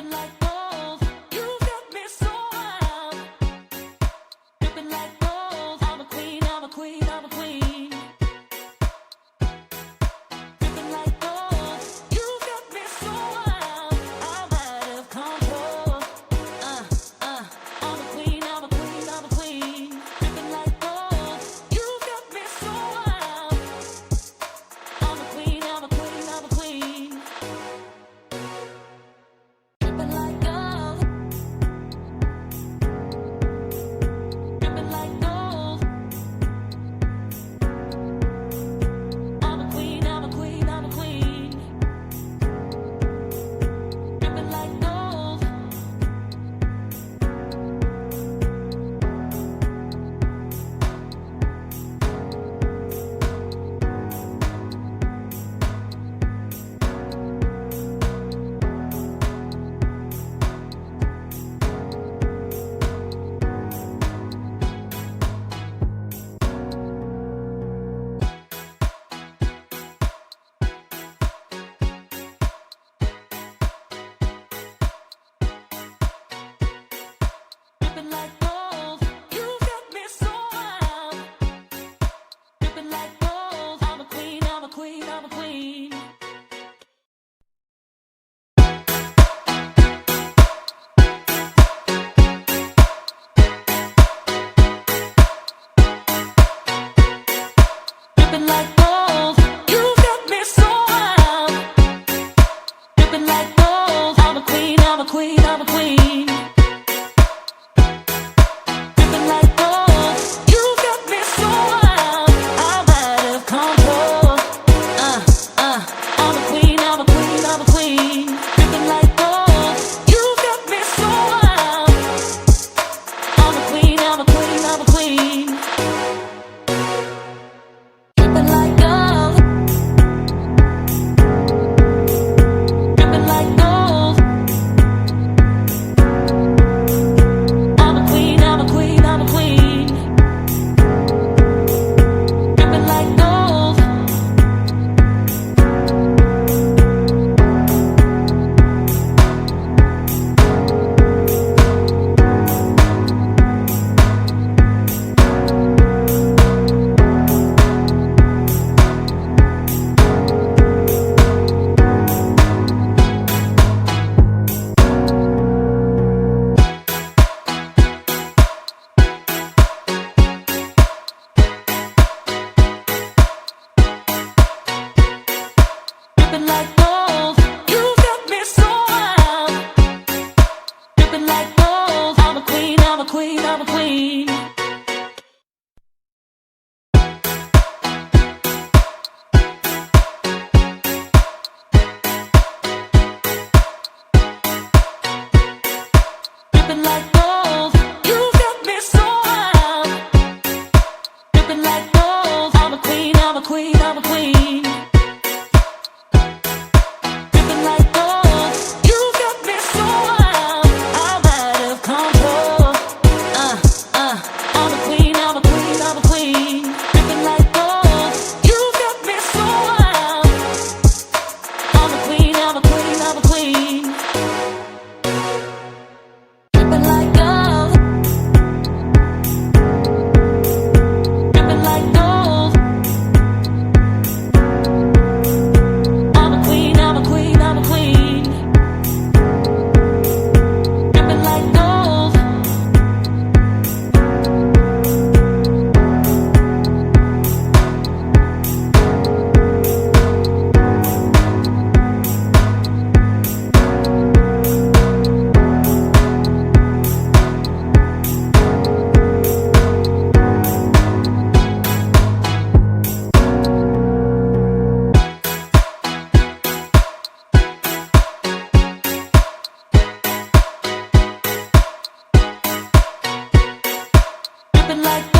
Dripping like gold, you got me so wild. Dripping like gold, I'm a queen, I'm a queen, I'm a queen. Dripping like gold, you got me so wild. I'm out of control. I'm a queen, I'm a queen, I'm a queen. Dripping like gold, you got me so wild. I'm a queen, I'm a queen, I'm a queen. Dripping like gold, dripping like gold. I'm a queen, I'm a queen, I'm a queen. Dripping like gold. Dripping like gold, you got me so wild. Dripping like gold, I'm a queen, I'm a queen, I'm a queen. Dripping like gold, you got me so wild. Dripping like gold, I'm a queen, I'm a queen, I'm a queen. Dripping like gold, you got me so wild. I'm out of control. I'm a queen, I'm a queen, I'm a queen. Dripping like gold, you got me so wild. I'm a queen, I'm a queen, I'm a queen. Dripping like gold, dripping like gold. I'm a queen, I'm a queen, I'm a queen. Dripping like gold. Dripping like gold, you got me so wild. Dripping like gold, I'm a queen, I'm a queen, I'm a queen. Dripping like gold, you got me so wild. Dripping like gold, I'm a queen, I'm a queen, I'm a queen. Dripping like gold, you got me so wild. I'm out of control. I'm a queen, I'm a queen, I'm a queen. Dripping like gold, you got me so wild. I'm a queen, I'm a queen, I'm a queen. Dripping like gold, dripping like gold. I'm a queen, I'm a queen, I'm a queen. Dripping like gold. Dripping like